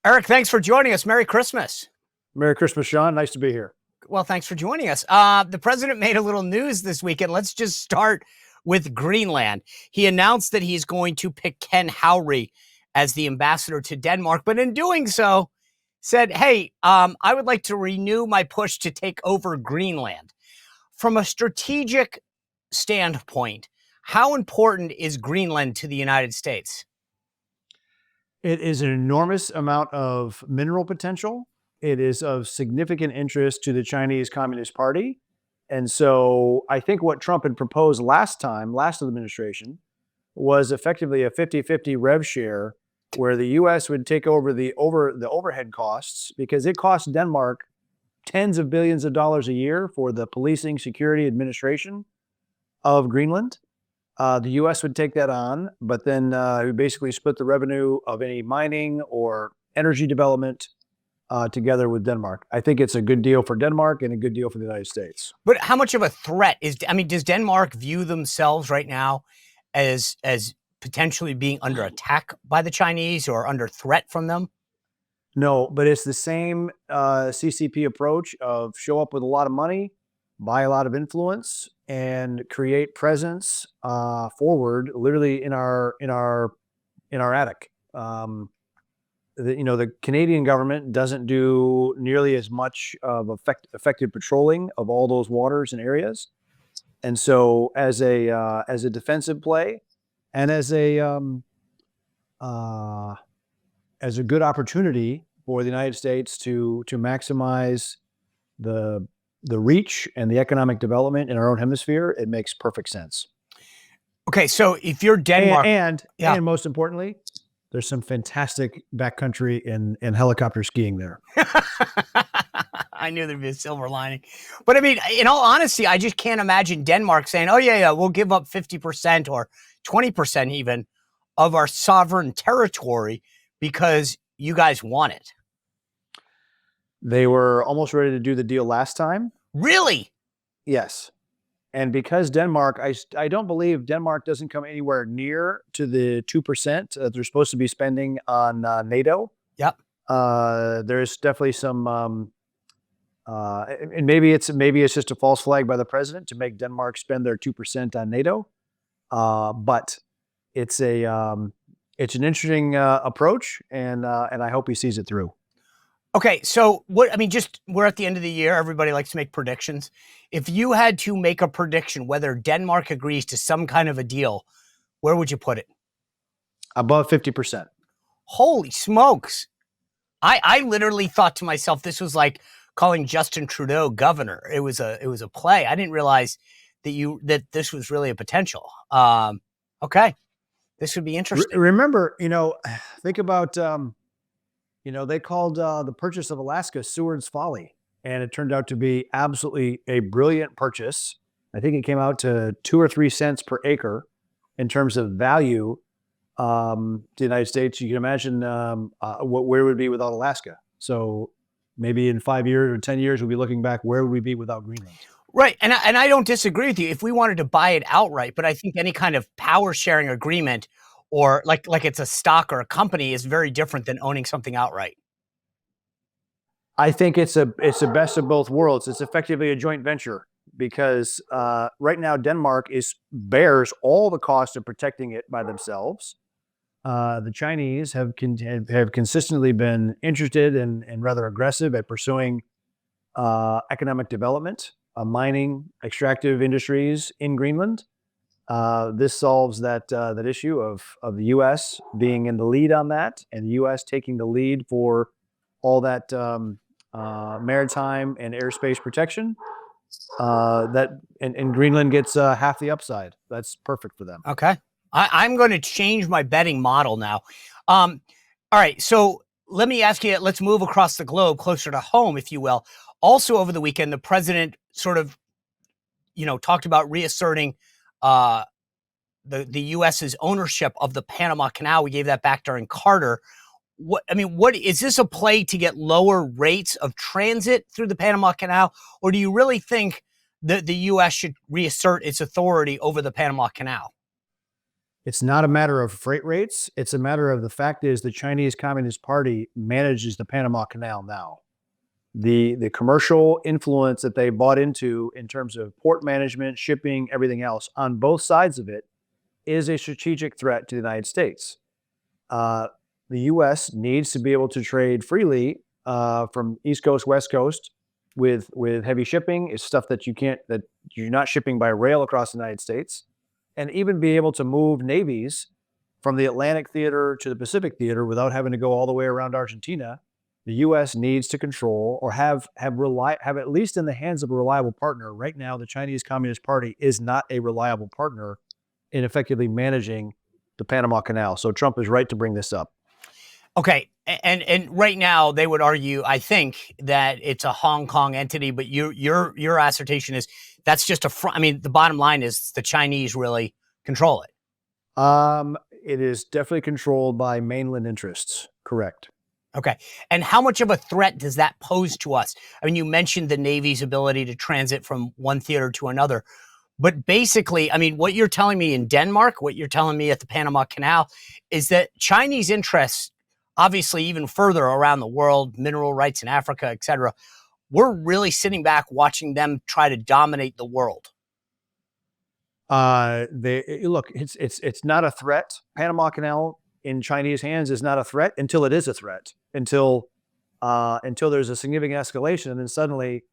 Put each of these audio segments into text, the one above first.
Erik, thanks for joining us. Merry Christmas. Merry Christmas, Sean. Nice to be here. Well, thanks for joining us. The president made a little news this weekend. Let's just start with Greenland. He announced that he's going to pick Ken Howry as the ambassador to Denmark, but in doing so, said, hey, I would like to renew my push to take over Greenland. From a strategic standpoint, how important is Greenland to the United States? It is an enormous amount of mineral potential. It is of significant interest to the Chinese Communist Party. And so I think what Trump had proposed last administration, was effectively a 50-50 rev share where the U.S. would take over the overhead costs because it costs Denmark tens of billions of dollars a year for the policing, security, administration of Greenland. The U.S. would take that on, but then we basically split the revenue of any mining or energy development together with Denmark. I think it's a good deal for Denmark and a good deal for the United States. But how much of a threat does Denmark view themselves right now as potentially being under attack by the Chinese or under threat from them? No, but it's the same CCP approach of show up with a lot of money, buy a lot of influence, and create presence forward, literally in our attic. The Canadian government doesn't do nearly as much of effective patrolling of all those waters and areas, and so as a defensive play, and as a good opportunity for the United States to maximize the reach and the economic development in our own hemisphere, it makes perfect sense. Okay, so if you're Denmark, and most importantly, there's some fantastic backcountry and helicopter skiing there. I knew there'd be a silver lining. But I mean, in all honesty, I just can't imagine Denmark saying, oh, yeah, we'll give up 50% or 20% even of our sovereign territory because you guys want it. They were almost ready to do the deal last time. Really? Yes. And because Denmark, I don't believe Denmark doesn't come anywhere near to the 2% that they're supposed to be spending on NATO. Yep. There's definitely some, and maybe it's just a false flag by the president to make Denmark spend their 2% on NATO. But it's an interesting approach, and I hope he sees it through. Okay, so we're at the end of the year. Everybody likes to make predictions. If you had to make a prediction whether Denmark agrees to some kind of a deal, where would you put it? Above 50%. Holy smokes. I literally thought to myself, this was like calling Justin Trudeau governor. It was a play. I didn't realize that this was really a potential. Okay. This would be interesting. Remember, think about, they called the purchase of Alaska Seward's folly, and it turned out to be absolutely a brilliant purchase. I think it came out to 2 or 3 cents per acre in terms of value to the United States. You can imagine where it would be without Alaska. So maybe in 5 years or 10 years, we'll be looking back, where would we be without Greenland? Right. And I don't disagree with you if we wanted to buy it outright, but I think any kind of power sharing agreement or like it's a stock or a company is very different than owning something outright. I think it's a best of both worlds. It's effectively a joint venture because right now Denmark bears all the cost of protecting it by themselves. The Chinese have consistently been interested and rather aggressive at pursuing economic development, mining, extractive industries in Greenland. This solves that issue of the U.S. being in the lead on that, and the U.S. taking the lead for all that maritime and airspace protection. And Greenland gets half the upside. That's perfect for them. Okay, I'm going to change my betting model now. All right, so let me ask you. Let's move across the globe, closer to home, if you will. Also, over the weekend, the president sort of, talked about reasserting the U.S.'s ownership of the Panama Canal. We gave that back during Carter. What is this a play to get lower rates of transit through the Panama Canal, or do you really think that the U.S. should reassert its authority over the Panama Canal? It's not a matter of freight rates. It's a matter of the fact is the Chinese Communist Party manages the Panama Canal now. The commercial influence that they bought into in terms of port management, shipping, everything else on both sides of it is a strategic threat to the United States. The U.S. needs to be able to trade freely from East Coast, West Coast with heavy shipping. It's stuff that you're not shipping by rail across the United States, and even be able to move navies from the Atlantic theater to the Pacific theater without having to go all the way around Argentina. The U.S. needs to control or have at least in the hands of a reliable partner. Right now, the Chinese Communist Party is not a reliable partner in effectively managing the Panama Canal. So Trump is right to bring this up. Okay, and right now they would argue, I think, that it's a Hong Kong entity, but your assertion is that's just a front. I mean, the bottom line is the Chinese really control it. It is definitely controlled by mainland interests. Correct. Okay. And how much of a threat does that pose to us? I mean, you mentioned the Navy's ability to transit from one theater to another. But basically, I mean, what you're telling me in Denmark, what you're telling me at the Panama Canal, is that Chinese interests, obviously even further around the world, mineral rights in Africa, et cetera, we're really sitting back watching them try to dominate the world. Look, it's not a threat. Panama Canal in Chinese hands is not a threat until it is a threat, until there's a significant escalation, and then suddenly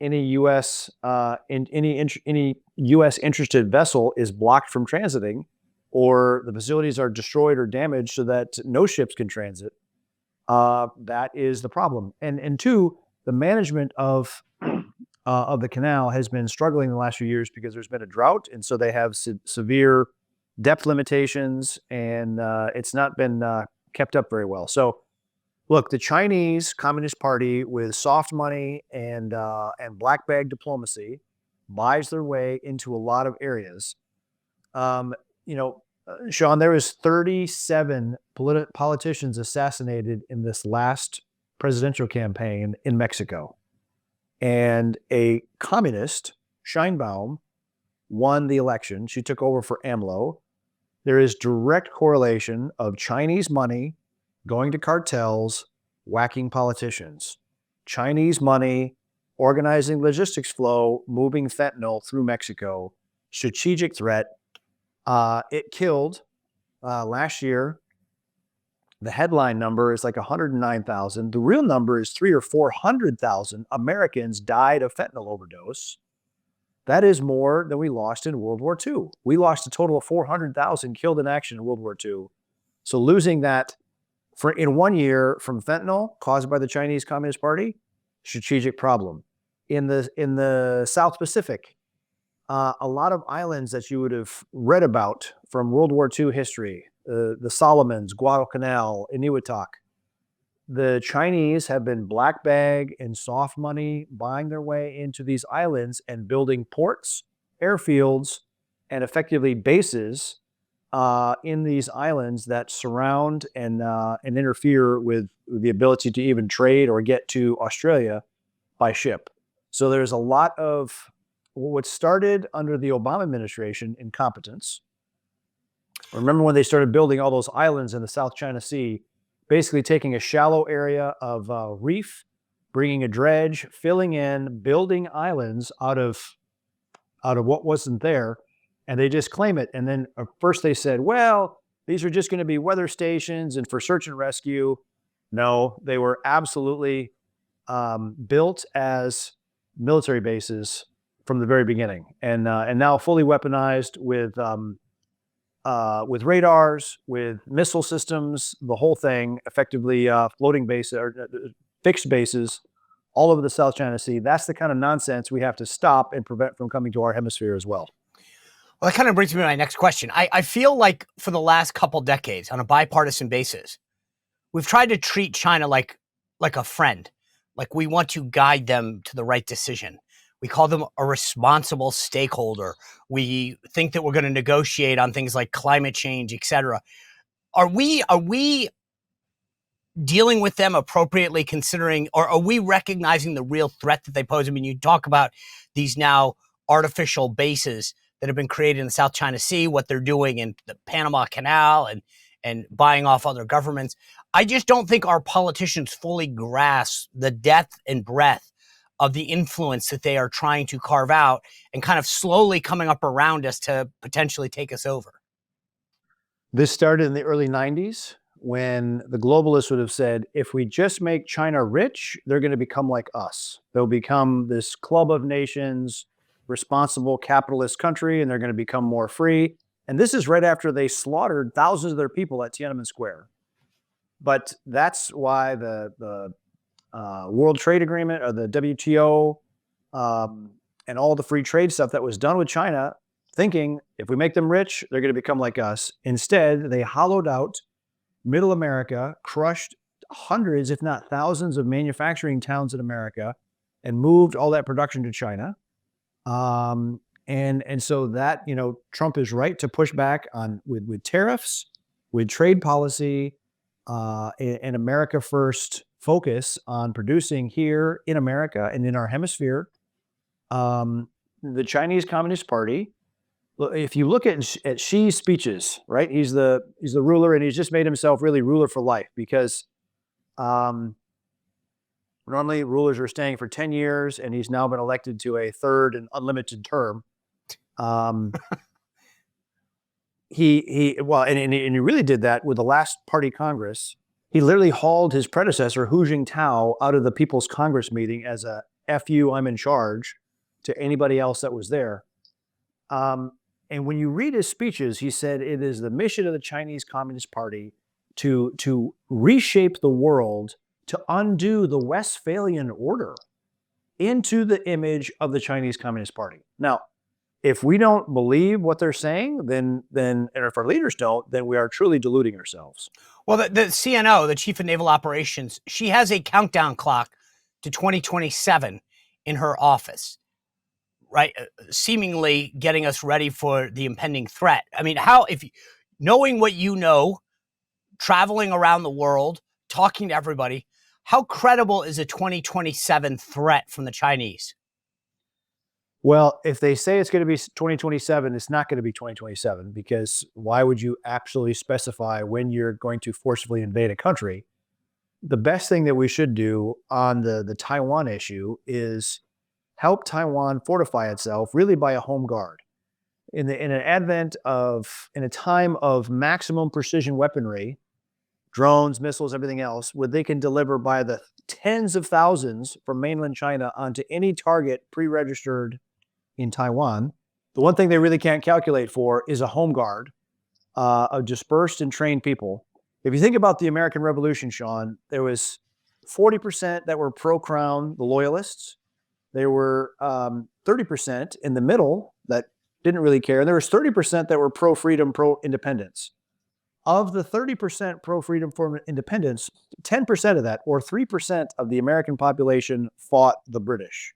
any U.S. Any U.S. interested vessel is blocked from transiting, or the facilities are destroyed or damaged so that no ships can transit. That is the problem. And two, the management of the canal has been struggling in the last few years because there's been a drought, and so they have severe depth limitations, and it's not been kept up very well. So, look, the Chinese Communist Party, with soft money and black bag diplomacy, buys their way into a lot of areas. Sean, there was 37 politicians assassinated in this last presidential campaign in Mexico, and a communist, Sheinbaum, won the election. She took over for AMLO. There is direct correlation of Chinese money going to cartels, whacking politicians. Chinese money organizing logistics flow, moving fentanyl through Mexico. Strategic threat. It killed last year. The headline number is like 109,000. The real number is 300,000 or 400,000 Americans died of fentanyl overdose. That is more than we lost in World War II. We lost a total of 400,000 killed in action in World War II. So losing that in 1 year from fentanyl caused by the Chinese Communist Party, strategic problem. In the South Pacific, a lot of islands that you would have read about from World War II history, the Solomons, Guadalcanal, Inuitak. The Chinese have been black bag and soft money buying their way into these islands and building ports, airfields, and effectively bases in these islands that surround and interfere with the ability to even trade or get to Australia by ship. So there's a lot of what started under the Obama administration incompetence. Remember when they started building all those islands in the South China Sea, basically taking a shallow area of reef, bringing a dredge, filling in, building islands out of what wasn't there, and they just claim it. And then first they said, well, these are just going to be weather stations and for search and rescue. No, they were absolutely built as military bases from the very beginning, and now fully weaponized with radars, with missile systems, the whole thing, effectively floating bases or fixed bases all over the South China Sea. That's the kind of nonsense we have to stop and prevent from coming to our hemisphere as well. Well, that kind of brings me to my next question. I feel like for the last couple decades, on a bipartisan basis, we've tried to treat China like a friend, like we want to guide them to the right decision. We call them a responsible stakeholder. We think that we're going to negotiate on things like climate change, et cetera. Are we dealing with them appropriately, considering, or are we recognizing the real threat that they pose? I mean, you talk about these now artificial bases that have been created in the South China Sea, what they're doing in the Panama Canal, and buying off other governments. I just don't think our politicians fully grasp the depth and breadth of the influence that they are trying to carve out and kind of slowly coming up around us to potentially take us over. This started in the early 90s when the globalists would have said, if we just make China rich, they're going to become like us. They'll become this club of nations, responsible capitalist country, and they're going to become more free. And this is right after they slaughtered thousands of their people at Tiananmen Square. But that's why the World Trade Agreement, or the WTO, and all the free trade stuff that was done with China, thinking if we make them rich, they're going to become like us. Instead, they hollowed out Middle America, crushed hundreds, if not thousands, of manufacturing towns in America, and moved all that production to China. And so that, Trump is right to push back on with tariffs, with trade policy, and America first focus on producing here in America and in our hemisphere. The Chinese Communist Party, if you look at Xi's speeches, right? He's the ruler, and he's just made himself really ruler for life, because normally rulers are staying for 10 years, and he's now been elected to a third and unlimited term. He really did that with the last party Congress. He literally hauled his predecessor, Hu Jintao, out of the People's Congress meeting as a "F you, I'm in charge" to anybody else that was there. And when you read his speeches, he said it is the mission of the Chinese Communist Party to reshape the world, to undo the Westphalian order into the image of the Chinese Communist Party. Now, if we don't believe what they're saying, then and if our leaders don't, then we are truly deluding ourselves. Well, the CNO, the Chief of Naval Operations, she has a countdown clock to 2027 in her office, right? Seemingly getting us ready for the impending threat. I mean, knowing what you know, traveling around the world, talking to everybody, how credible is a 2027 threat from the Chinese? Well, if they say it's going to be 2027, it's not going to be 2027, because why would you actually specify when you're going to forcibly invade a country? The best thing that we should do on the Taiwan issue is help Taiwan fortify itself, really by a home guard. In a time of maximum precision weaponry, drones, missiles, everything else, where they can deliver by the tens of thousands from mainland China onto any target pre-registered in Taiwan. The one thing they really can't calculate for is a home guard of dispersed and trained people. If you think about the American Revolution, Sean, there was 40% that were pro-crown, the loyalists. There were 30% in the middle that didn't really care. And there was 30% that were pro-freedom, pro-independence. Of the 30% pro-freedom, pro-independence, 10% of that, or 3% of the American population, fought the British.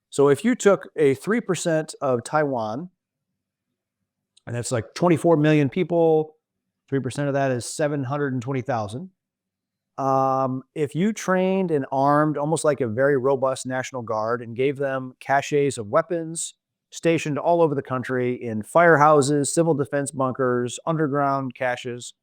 So if you took a 3% of Taiwan, and that's like 24 million people, 3% of that is 720,000. If you trained and armed almost like a very robust National Guard and gave them caches of weapons stationed all over the country in firehouses, civil defense bunkers, underground caches,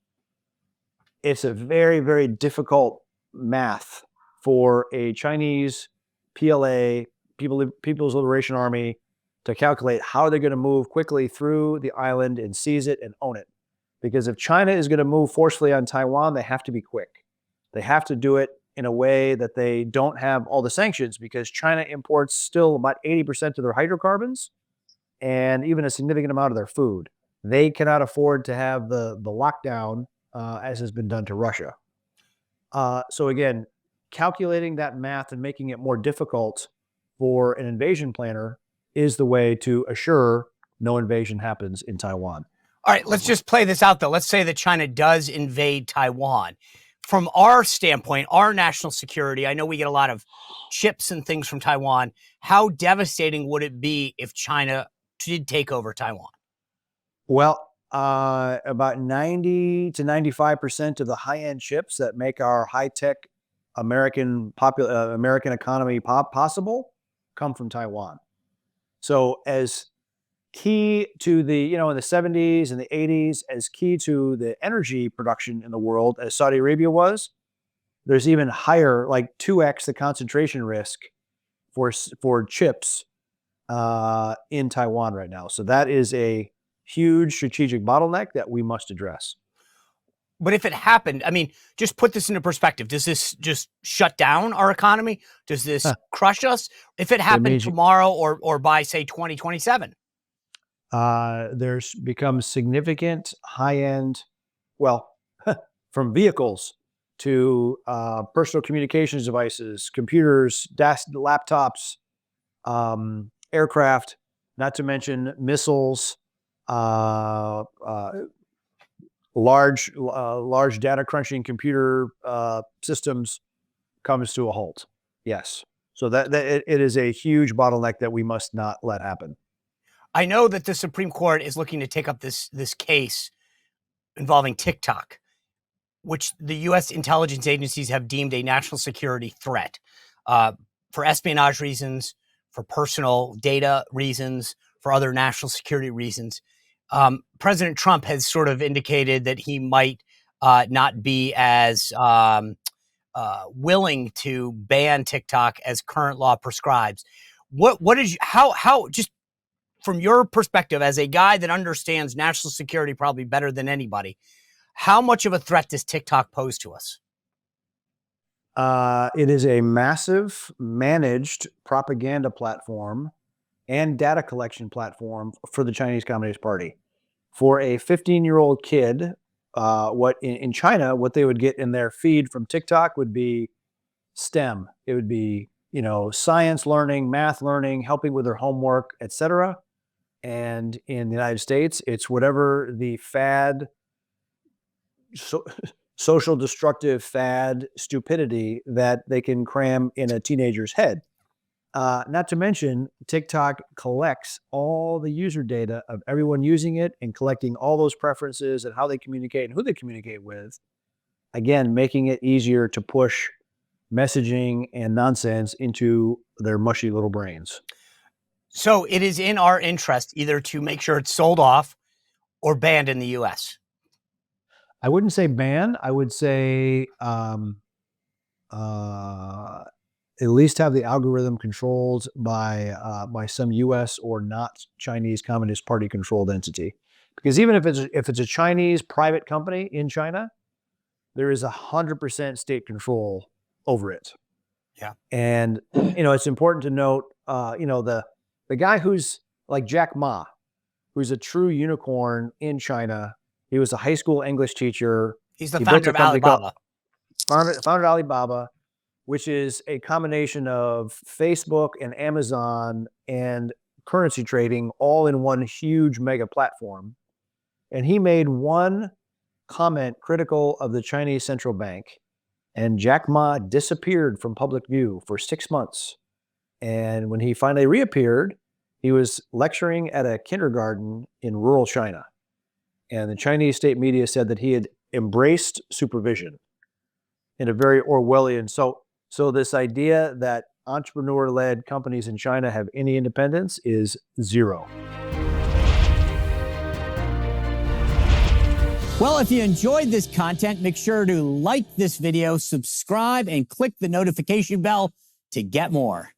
it's a very, very difficult math for a Chinese PLA, People's Liberation Army, to calculate how they're going to move quickly through the island and seize it and own it. Because if China is going to move forcefully on Taiwan, they have to be quick. They have to do it in a way that they don't have all the sanctions, because China imports still about 80% of their hydrocarbons and even a significant amount of their food. They cannot afford to have the lockdown as has been done to Russia. So again, calculating that math and making it more difficult for an invasion planner is the way to assure no invasion happens in Taiwan. All right, let's just play this out, though. Let's say that China does invade Taiwan. From our standpoint, our national security, I know we get a lot of chips and things from Taiwan. How devastating would it be if China did take over Taiwan? Well, about 90 to 95% of the high-end chips that make our high-tech American economy possible come from Taiwan. So as key to the, in the 70s and the 80s, as key to the energy production in the world as Saudi Arabia was, there's even higher, like 2x the concentration risk for chips in Taiwan right now. So that is a huge strategic bottleneck that we must address. But if it happened, I mean, just put this into perspective. Does this just shut down our economy? Does this crush us? If it happened tomorrow or by, say, 2027? There's become significant high-end, well, from vehicles to personal communications devices, computers, laptops, aircraft, not to mention missiles, large data crunching computer systems comes to a halt. Yes. So that it is a huge bottleneck that we must not let happen. I know that the Supreme Court is looking to take up this case involving TikTok, which the U.S. intelligence agencies have deemed a national security threat for espionage reasons, for personal data reasons, for other national security reasons. President Trump has sort of indicated that he might not be as willing to ban TikTok as current law prescribes. What is how just from your perspective as a guy that understands national security probably better than anybody, how much of a threat does TikTok pose to us? It is a massive managed propaganda platform and data collection platform for the Chinese Communist Party. For a 15-year-old kid, in China, what they would get in their feed from TikTok would be STEM. It would be, science learning, math learning, helping with their homework, etc. And in the United States, it's whatever the fad, social destructive fad stupidity that they can cram in a teenager's head. Not to mention, TikTok collects all the user data of everyone using it and collecting all those preferences and how they communicate and who they communicate with. Again, making it easier to push messaging and nonsense into their mushy little brains. So it is in our interest either to make sure it's sold off or banned in the U.S. I wouldn't say ban. I would say at least have the algorithm controlled by some U.S. or not Chinese Communist Party controlled entity. Because even if it's a Chinese private company in China, there is 100% state control over it. Yeah, and it's important to note, the guy who's like Jack Ma, who's a true unicorn in China. He was a high school English teacher. He's the founder of Alibaba. Founded Alibaba, which is a combination of Facebook and Amazon and currency trading all in one huge mega platform. And he made one comment critical of the Chinese central bank, and Jack Ma disappeared from public view for 6 months. And when he finally reappeared, he was lecturing at a kindergarten in rural China. And the Chinese state media said that he had embraced supervision in a very Orwellian. So this idea that entrepreneur-led companies in China have any independence is zero. Well, if you enjoyed this content, make sure to like this video, subscribe, and click the notification bell to get more.